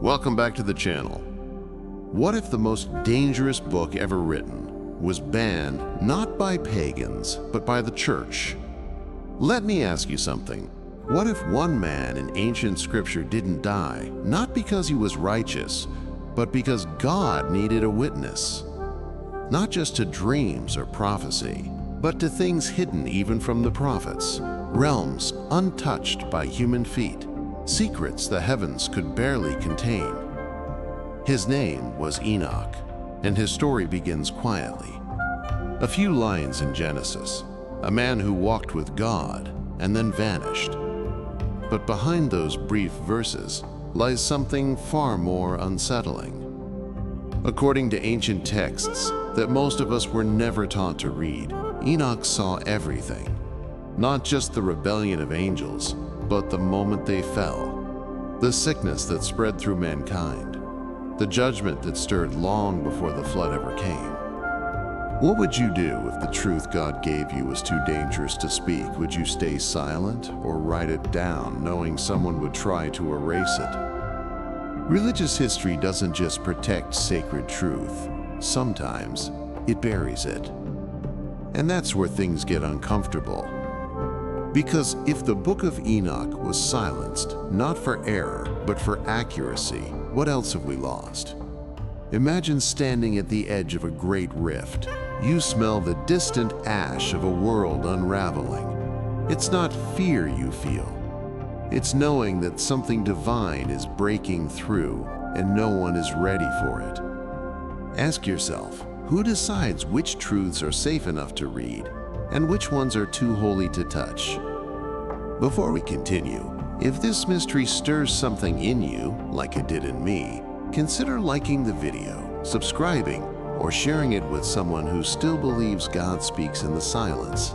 Welcome back to the channel. What if the most dangerous book ever written was banned not by pagans, but by the church? Let me ask you something. What if one man in ancient scripture didn't die, not because he was righteous, but because God needed a witness? Not just to dreams or prophecy, but to things hidden even from the prophets, realms untouched by human feet, secrets the heavens could barely contain. His name was Enoch, and his story begins quietly. A few lines in Genesis, a man who walked with God and then vanished. But behind those brief verses lies something far more unsettling. According to ancient texts that most of us were never taught to read, Enoch saw everything. Not just the rebellion of angels, but the moment they fell, the sickness that spread through mankind, the judgment that stirred long before the flood ever came. What would you do if the truth God gave you was too dangerous to speak? Would you stay silent or write it down, knowing someone would try to erase it? Religious history doesn't just protect sacred truth. Sometimes it buries it. And that's where things get uncomfortable. Because if the Book of Enoch was silenced, not for error, but for accuracy, what else have we lost? Imagine standing at the edge of a great rift. You smell the distant ash of a world unraveling. It's not fear you feel. It's knowing that something divine is breaking through and no one is ready for it. Ask yourself, who decides which truths are safe enough to read and which ones are too holy to touch? Before we continue, if this mystery stirs something in you, like it did in me, consider liking the video, subscribing, or sharing it with someone who still believes God speaks in the silence.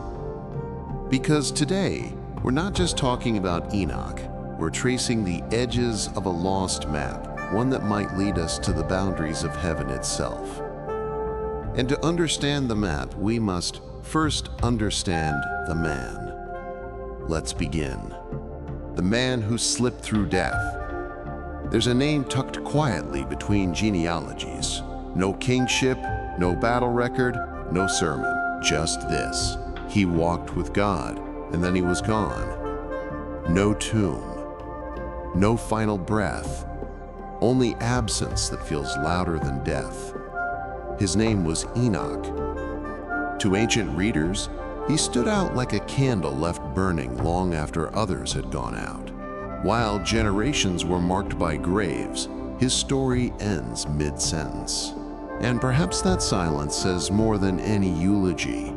Because today, we're not just talking about Enoch, we're tracing the edges of a lost map, one that might lead us to the boundaries of heaven itself. And to understand the map, we must first understand the man. Let's begin. The man who slipped through death. There's a name tucked quietly between genealogies. No kingship, no battle record, no sermon, just this. He walked with God, and then he was gone. No tomb, no final breath, only absence that feels louder than death. His name was Enoch. To ancient readers, he stood out like a candle left burning long after others had gone out. While generations were marked by graves, his story ends mid-sentence. And perhaps that silence says more than any eulogy.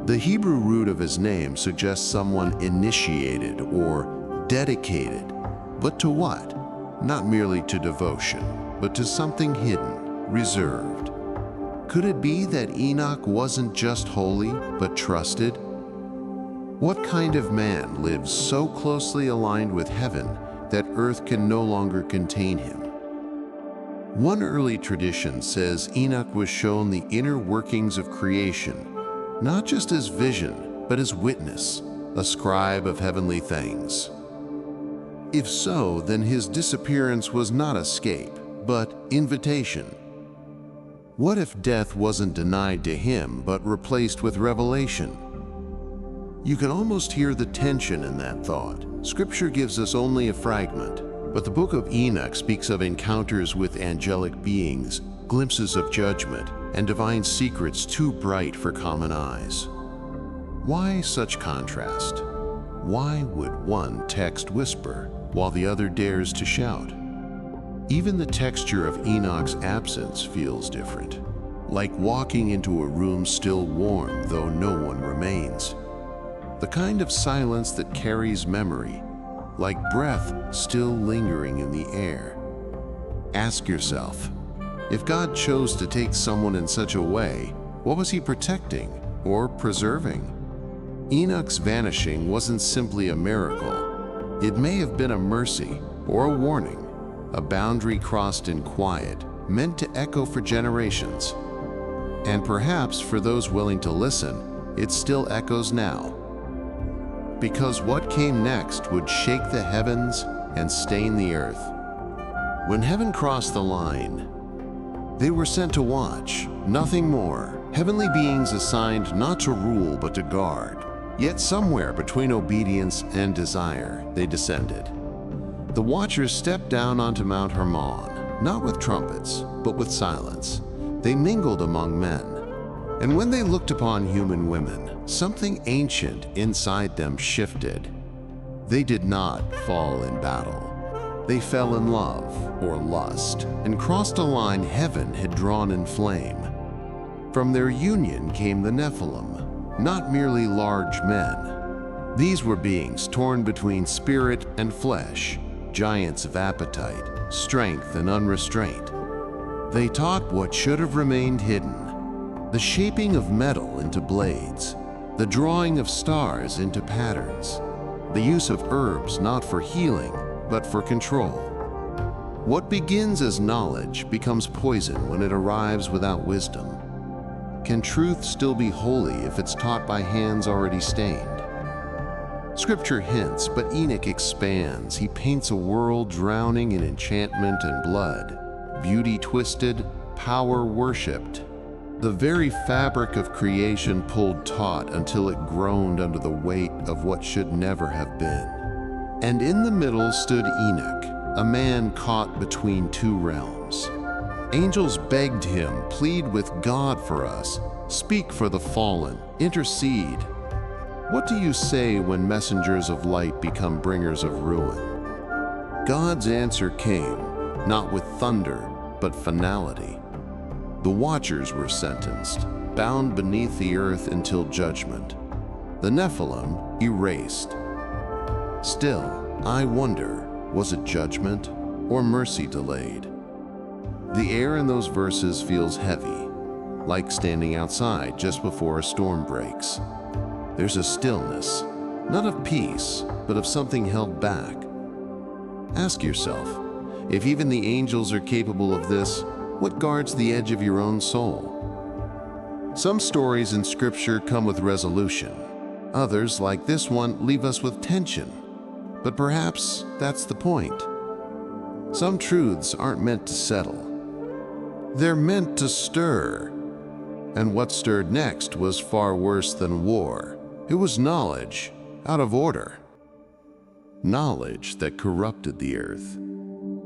The Hebrew root of his name suggests someone initiated or dedicated. But to what? Not merely to devotion, but to something hidden, reserved. Could it be that Enoch wasn't just holy, but trusted? What kind of man lives so closely aligned with heaven that earth can no longer contain him? One early tradition says Enoch was shown the inner workings of creation, not just as vision, but as witness, a scribe of heavenly things. If so, then his disappearance was not escape, but invitation. What if death wasn't denied to him, but replaced with revelation? You can almost hear the tension in that thought. Scripture gives us only a fragment, but the Book of Enoch speaks of encounters with angelic beings, glimpses of judgment, and divine secrets too bright for common eyes. Why such contrast? Why would one text whisper while the other dares to shout? Even the texture of Enoch's absence feels different, like walking into a room still warm though no one remains. The kind of silence that carries memory, like breath still lingering in the air. Ask yourself, if God chose to take someone in such a way, what was he protecting or preserving? Enoch's vanishing wasn't simply a miracle. It may have been a mercy or a warning, a boundary crossed in quiet, meant to echo for generations. And perhaps for those willing to listen, it still echoes now. Because what came next would shake the heavens and stain the earth. When heaven crossed the line, they were sent to watch, nothing more. Heavenly beings assigned not to rule but to guard. Yet somewhere between obedience and desire, they descended. The watchers stepped down onto Mount Hermon, not with trumpets, but with silence. They mingled among men. And when they looked upon human women, something ancient inside them shifted. They did not fall in battle. They fell in love, or lust, and crossed a line heaven had drawn in flame. From their union came the Nephilim, not merely large men. These were beings torn between spirit and flesh, giants of appetite, strength, and unrestraint. They taught what should have remained hidden: the shaping of metal into blades, the drawing of stars into patterns, the use of herbs not for healing, but for control. What begins as knowledge becomes poison when it arrives without wisdom. Can truth still be holy if it's taught by hands already stained? Scripture hints, but Enoch expands. He paints a world drowning in enchantment and blood, beauty twisted, power worshipped. The very fabric of creation pulled taut until it groaned under the weight of what should never have been. And in the middle stood Enoch, a man caught between two realms. Angels begged him, plead with God for us, speak for the fallen, intercede. What do you say when messengers of light become bringers of ruin? God's answer came, not with thunder, but finality. The watchers were sentenced, bound beneath the earth until judgment. The Nephilim erased. Still, I wonder, was it judgment or mercy delayed? The air in those verses feels heavy, like standing outside just before a storm breaks. There's a stillness, not of peace, but of something held back. Ask yourself, if even the angels are capable of this, what guards the edge of your own soul? Some stories in Scripture come with resolution. Others, like this one, leave us with tension. But perhaps that's the point. Some truths aren't meant to settle. They're meant to stir. And what stirred next was far worse than war. It was knowledge, out of order. Knowledge that corrupted the earth.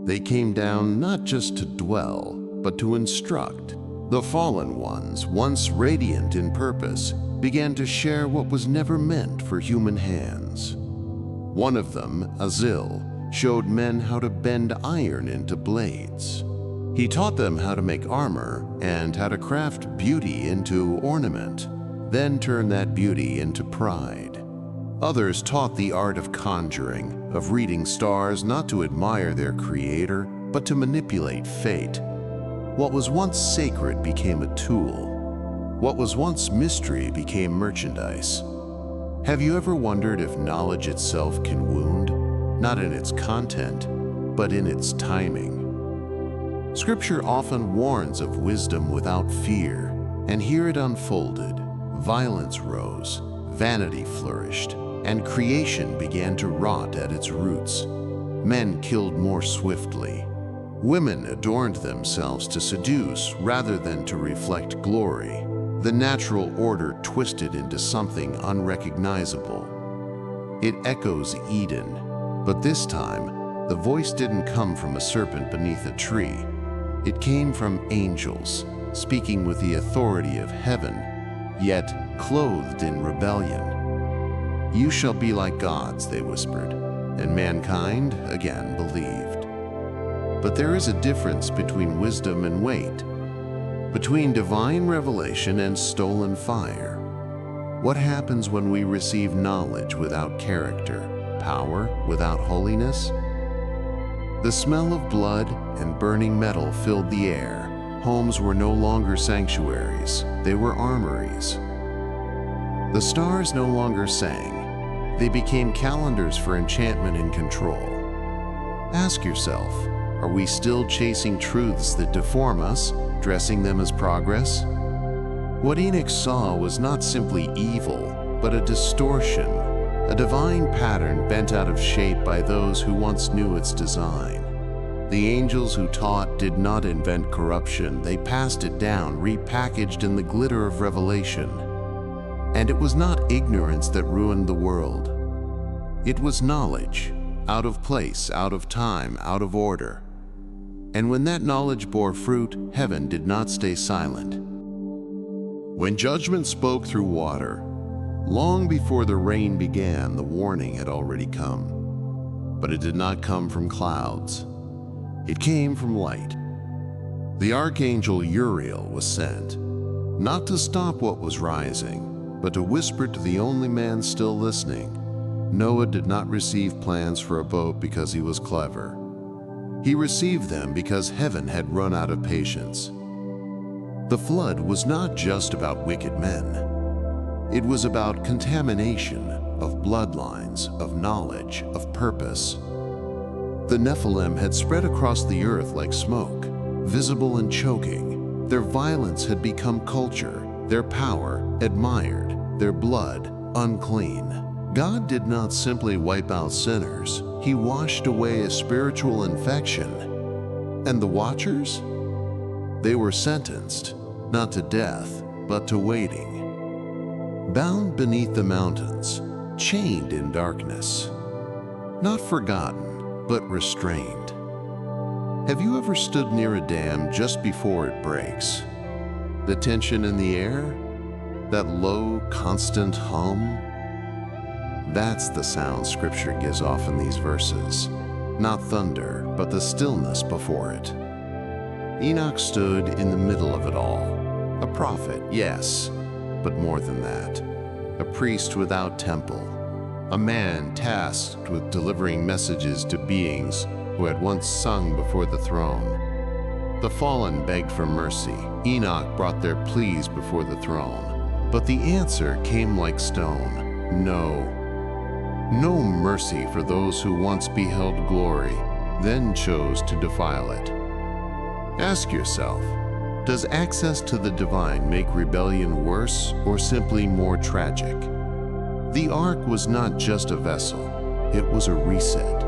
They came down not just to dwell, but to instruct. The fallen ones, once radiant in purpose, began to share what was never meant for human hands. One of them, Azil, showed men how to bend iron into blades. He taught them how to make armor and how to craft beauty into ornament, then turn that beauty into pride. Others taught the art of conjuring, of reading stars not to admire their creator, but to manipulate fate. What was once sacred became a tool. What was once mystery became merchandise. Have you ever wondered if knowledge itself can wound, not in its content, but in its timing? Scripture often warns of wisdom without fear, and here it unfolded. Violence rose, vanity flourished, and creation began to rot at its roots. Men killed more swiftly. Women adorned themselves to seduce rather than to reflect glory. The natural order twisted into something unrecognizable. It echoes Eden, but this time, the voice didn't come from a serpent beneath a tree. It came from angels, speaking with the authority of heaven, yet clothed in rebellion. You shall be like gods, they whispered, and mankind again believed. But there is a difference between wisdom and weight, between divine revelation and stolen fire. What happens when we receive knowledge without character, power without holiness? The smell of blood and burning metal filled the air. Homes were no longer sanctuaries, they were armories. The stars no longer sang, they became calendars for enchantment and control. Ask yourself, are we still chasing truths that deform us, dressing them as progress? What Enoch saw was not simply evil, but a distortion, a divine pattern bent out of shape by those who once knew its design. The angels who taught did not invent corruption. They passed it down, repackaged in the glitter of revelation. And it was not ignorance that ruined the world. It was knowledge, out of place, out of time, out of order. And when that knowledge bore fruit, heaven did not stay silent. When judgment spoke through water, long before the rain began, the warning had already come. But it did not come from clouds. It came from light. The archangel Uriel was sent, not to stop what was rising, but to whisper to the only man still listening. Noah did not receive plans for a boat because he was clever. He received them because heaven had run out of patience. The flood was not just about wicked men. It was about contamination of bloodlines, of knowledge, of purpose. The Nephilim had spread across the earth like smoke, visible and choking. Their violence had become culture, their power admired, their blood unclean. God did not simply wipe out sinners. He washed away a spiritual infection. And the watchers? They were sentenced, not to death, but to waiting. Bound beneath the mountains, chained in darkness. Not forgotten, but restrained. Have you ever stood near a dam just before it breaks? The tension in the air? That low, constant hum? That's the sound Scripture gives off in these verses. Not thunder, but the stillness before it. Enoch stood in the middle of it all. A prophet, yes, but more than that. A priest without temple. A man tasked with delivering messages to beings who had once sung before the throne. The fallen begged for mercy. Enoch brought their pleas before the throne. But the answer came like stone. No. No mercy for those who once beheld glory, then chose to defile it. Ask yourself, does access to the divine make rebellion worse or simply more tragic? The ark was not just a vessel, it was a reset.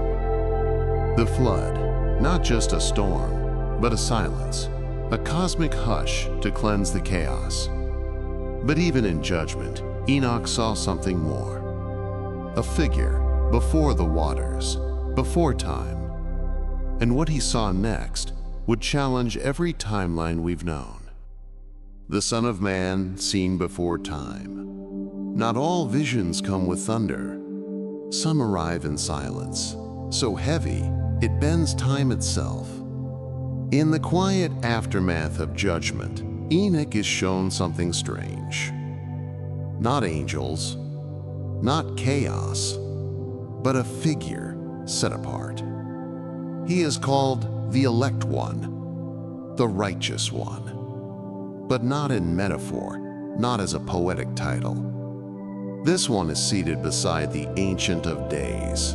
The flood, not just a storm, but a silence, a cosmic hush to cleanse the chaos. But even in judgment, Enoch saw something more. A figure before the waters, before time. And what he saw next would challenge every timeline we've known. The Son of Man seen before time. Not all visions come with thunder. Some arrive in silence, so heavy it bends time itself. In the quiet aftermath of judgment, Enoch is shown something strange. Not angels, not chaos, but a figure set apart. He is called the elect one, the righteous one, but not in metaphor, not as a poetic title. This one is seated beside the Ancient of Days.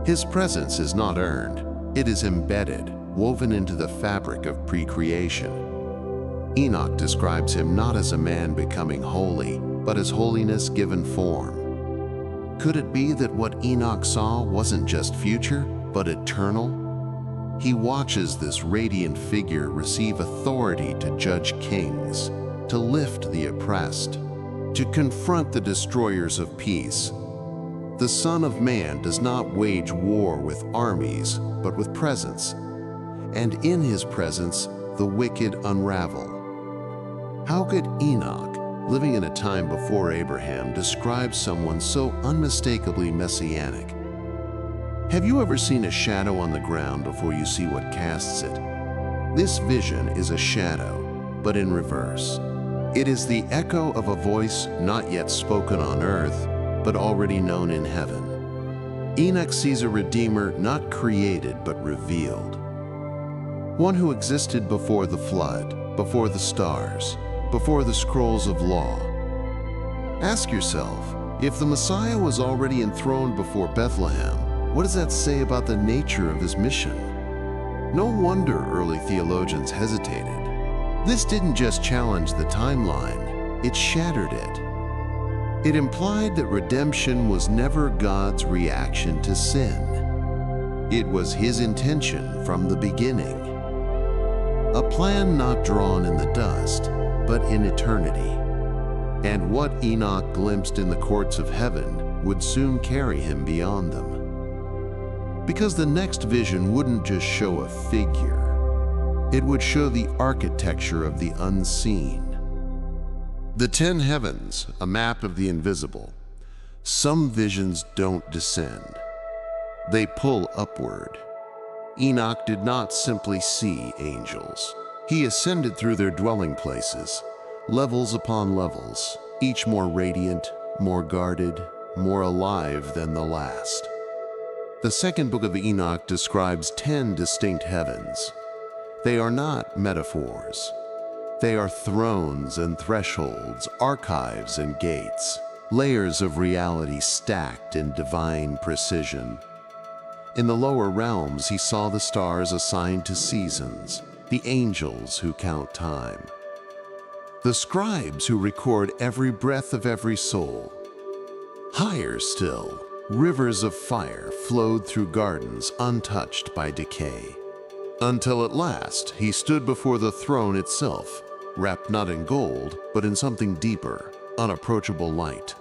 His presence is not earned, it is embedded, woven into the fabric of pre-creation. Enoch describes him not as a man becoming holy, but as holiness given form. Could it be that what Enoch saw wasn't just future, but eternal? He watches this radiant figure receive authority to judge kings, to lift the oppressed, to confront the destroyers of peace. The Son of Man does not wage war with armies, but with presence. And in his presence, the wicked unravel. How could Enoch, living in a time before Abraham, describe someone so unmistakably messianic? Have you ever seen a shadow on the ground before you see what casts it? This vision is a shadow, but in reverse. It is the echo of a voice not yet spoken on earth, but already known in heaven. Enoch sees a Redeemer not created, but revealed. One who existed before the flood, before the stars, before the scrolls of law. Ask yourself, if the Messiah was already enthroned before Bethlehem, what does that say about the nature of his mission? No wonder early theologians hesitated. This didn't just challenge the timeline, it shattered it. It implied that redemption was never God's reaction to sin. It was his intention from the beginning. A plan not drawn in the dust, but in eternity. And what Enoch glimpsed in the courts of heaven would soon carry him beyond them. Because the next vision wouldn't just show a figure, it would show the architecture of the unseen. The 10 heavens, a map of the invisible. Some visions don't descend. They pull upward. Enoch did not simply see angels. He ascended through their dwelling places, levels upon levels, each more radiant, more guarded, more alive than the last. The second book of Enoch describes 10 distinct heavens. They are not metaphors. They are thrones and thresholds, archives and gates, layers of reality stacked in divine precision. In the lower realms, he saw the stars assigned to seasons, the angels who count time, the scribes who record every breath of every soul. Higher still, rivers of fire flowed through gardens untouched by decay, until at last he stood before the throne itself, wrapped not in gold, but in something deeper, unapproachable light.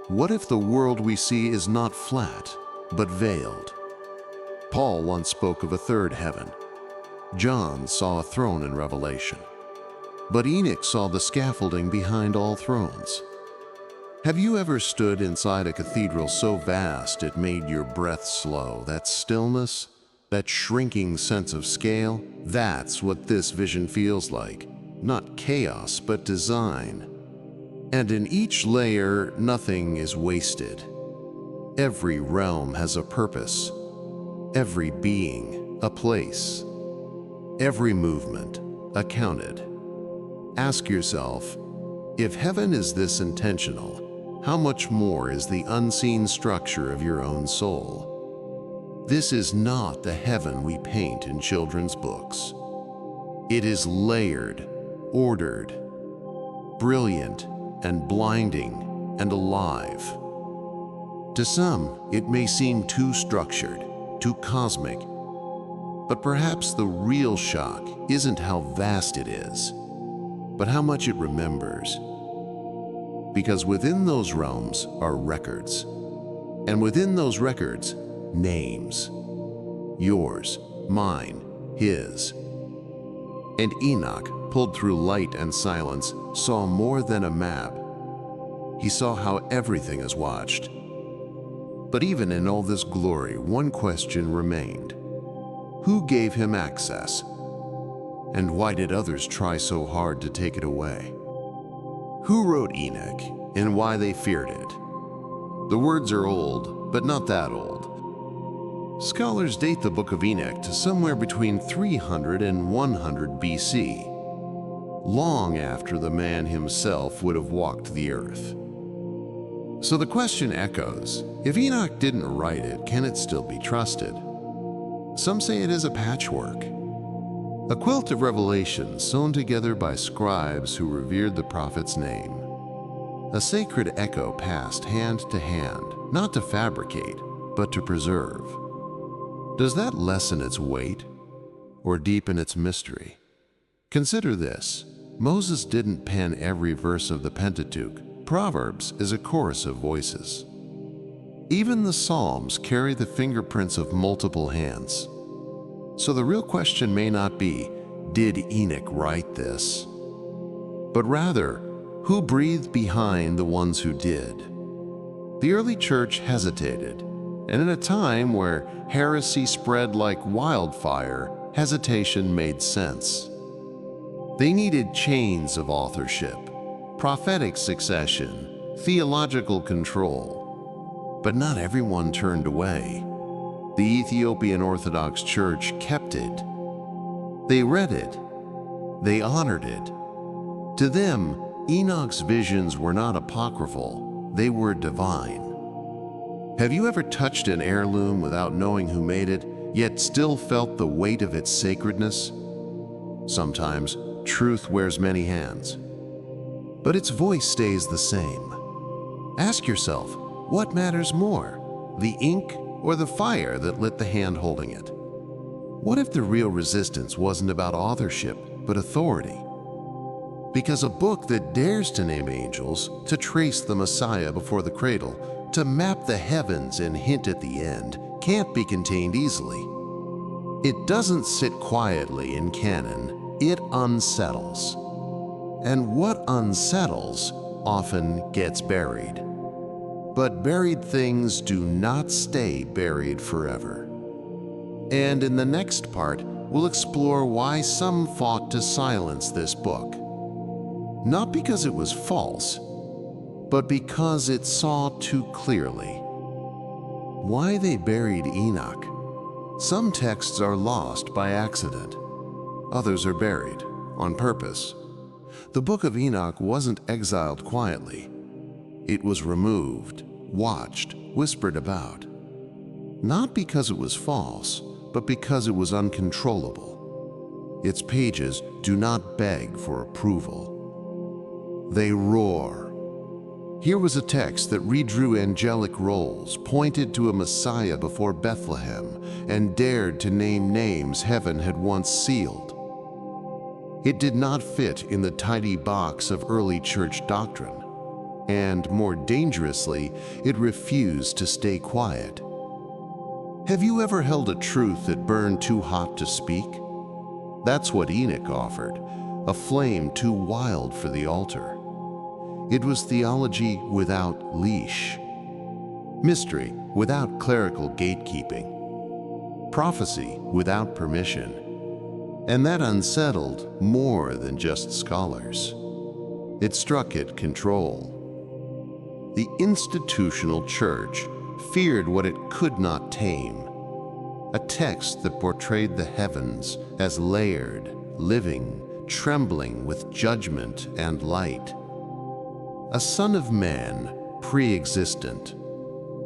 What if the world we see is not flat, but veiled? Paul once spoke of a third heaven. John saw a throne in Revelation. But Enoch saw the scaffolding behind all thrones. Have you ever stood inside a cathedral so vast it made your breath slow? That stillness, that shrinking sense of scale, that's what this vision feels like. Not chaos, but design. And in each layer, nothing is wasted. Every realm has a purpose. Every being, a place. Every movement, accounted. Ask yourself, if heaven is this intentional, how much more is the unseen structure of your own soul? This is not the heaven we paint in children's books. It is layered, ordered, brilliant, and blinding, and alive. To some, it may seem too structured, too cosmic, but perhaps the real shock isn't how vast it is, but how much it remembers. Because within those realms are records, and within those records, names. Yours, mine, his. And Enoch, pulled through light and silence, saw more than a map. He saw how everything is watched. But even in all this glory, one question remained. Who gave him access? And why did others try so hard to take it away? Who wrote Enoch, and why they feared it? The words are old, but not that old. Scholars date the Book of Enoch to somewhere between 300 and 100 BC, long after the man himself would have walked the earth. So the question echoes, if Enoch didn't write it, can it still be trusted? Some say it is a patchwork, a quilt of revelations sewn together by scribes who revered the prophet's name. A sacred echo passed hand to hand, not to fabricate, but to preserve. Does that lessen its weight or deepen its mystery? Consider this. Moses didn't pen every verse of the Pentateuch. Proverbs is a chorus of voices. Even the Psalms carry the fingerprints of multiple hands. So the real question may not be, did Enoch write this? But rather, who breathed behind the ones who did? The early church hesitated, and in a time where heresy spread like wildfire, hesitation made sense. They needed chains of authorship, prophetic succession, theological control. But not everyone turned away. The Ethiopian Orthodox Church kept it. They read it. They honored it. To them, Enoch's visions were not apocryphal, they were divine. Have you ever touched an heirloom without knowing who made it, yet still felt the weight of its sacredness? Sometimes, truth wears many hands, but its voice stays the same. Ask yourself, what matters more, the ink or the fire that lit the hand holding it? What if the real resistance wasn't about authorship, but authority? Because a book that dares to name angels, to trace the Messiah before the cradle, to map the heavens and hint at the end, can't be contained easily. It doesn't sit quietly in canon, it unsettles. And what unsettles often gets buried. But buried things do not stay buried forever. And in the next part, we'll explore why some fought to silence this book. Not because it was false, but because it saw too clearly. Why they buried Enoch? Some texts are lost by accident. Others are buried on purpose. The Book of Enoch wasn't exiled quietly. It was removed, watched, whispered about. Not because it was false, but because it was uncontrollable. Its pages do not beg for approval. They roar. Here was a text that redrew angelic roles, pointed to a Messiah before Bethlehem, and dared to name names heaven had once sealed. It did not fit in the tidy box of early church doctrine, and more dangerously, it refused to stay quiet. Have you ever held a truth that burned too hot to speak? That's what Enoch offered, a flame too wild for the altar. It was theology without leash, mystery without clerical gatekeeping, prophecy without permission, and that unsettled more than just scholars. It struck at control. The institutional church feared what it could not tame, a text that portrayed the heavens as layered, living, trembling with judgment and light. A son of man, pre-existent,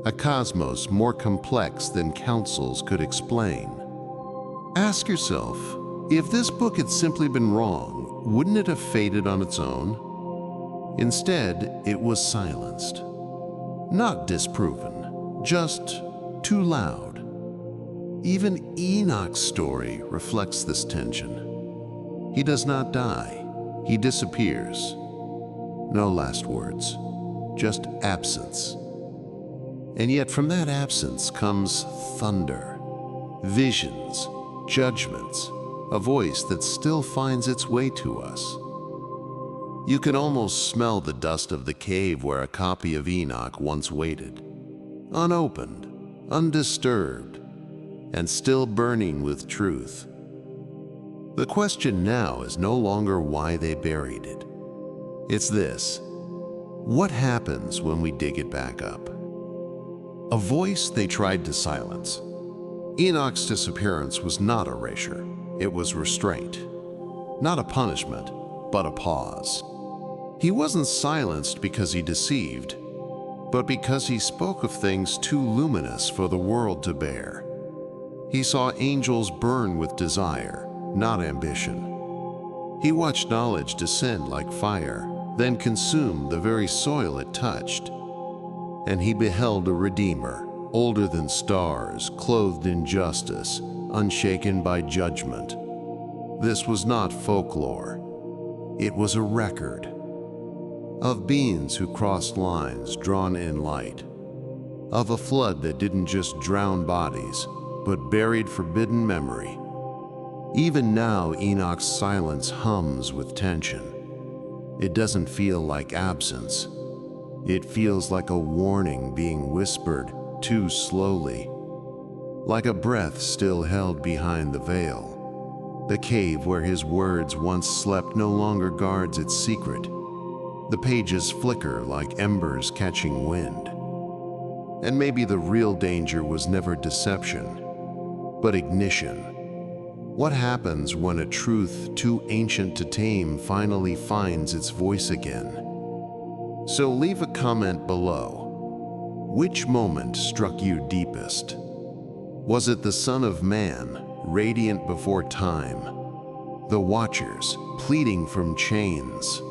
a cosmos more complex than councils could explain. Ask yourself, if this book had simply been wrong, wouldn't it have faded on its own? Instead, it was silenced. Not disproven, just too loud. Even Enoch's story reflects this tension. He does not die, he disappears. No last words, just absence. And yet from that absence comes thunder, visions, judgments, a voice that still finds its way to us. You can almost smell the dust of the cave where a copy of Enoch once waited, unopened, undisturbed, and still burning with truth. The question now is no longer why they buried it. It's this: what happens when we dig it back up? A voice they tried to silence. Enoch's disappearance was not erasure, it was restraint. Not a punishment, but a pause. He wasn't silenced because he deceived, but because he spoke of things too luminous for the world to bear. He saw angels burn with desire, not ambition. He watched knowledge descend like fire, then consume the very soil it touched. And he beheld a Redeemer, older than stars, clothed in justice, unshaken by judgment. This was not folklore. It was a record of beings who crossed lines drawn in light, of a flood that didn't just drown bodies, but buried forbidden memory. Even now, Enoch's silence hums with tension. It doesn't feel like absence. It feels like a warning being whispered too slowly, like a breath still held behind the veil. The cave where his words once slept no longer guards its secret. The pages flicker like embers catching wind. And maybe the real danger was never deception, but ignition. What happens when a truth too ancient to tame finally finds its voice again? So leave a comment below. Which moment struck you deepest? Was it the Son of Man, radiant before time? The Watchers, pleading from chains?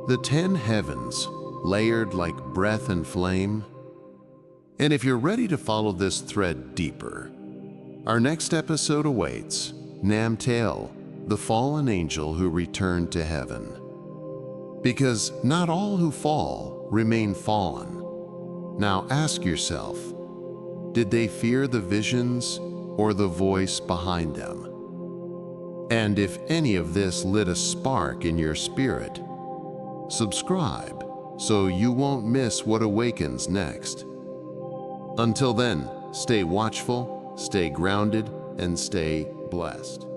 The 10 heavens, layered like breath and flame? And if you're ready to follow this thread deeper, our next episode awaits: Namtael, the fallen angel who returned to heaven. Because not all who fall remain fallen. Now ask yourself, did they fear the visions or the voice behind them? And if any of this lit a spark in your spirit, subscribe so you won't miss what awakens next. Until then, stay watchful, stay grounded, and stay blessed.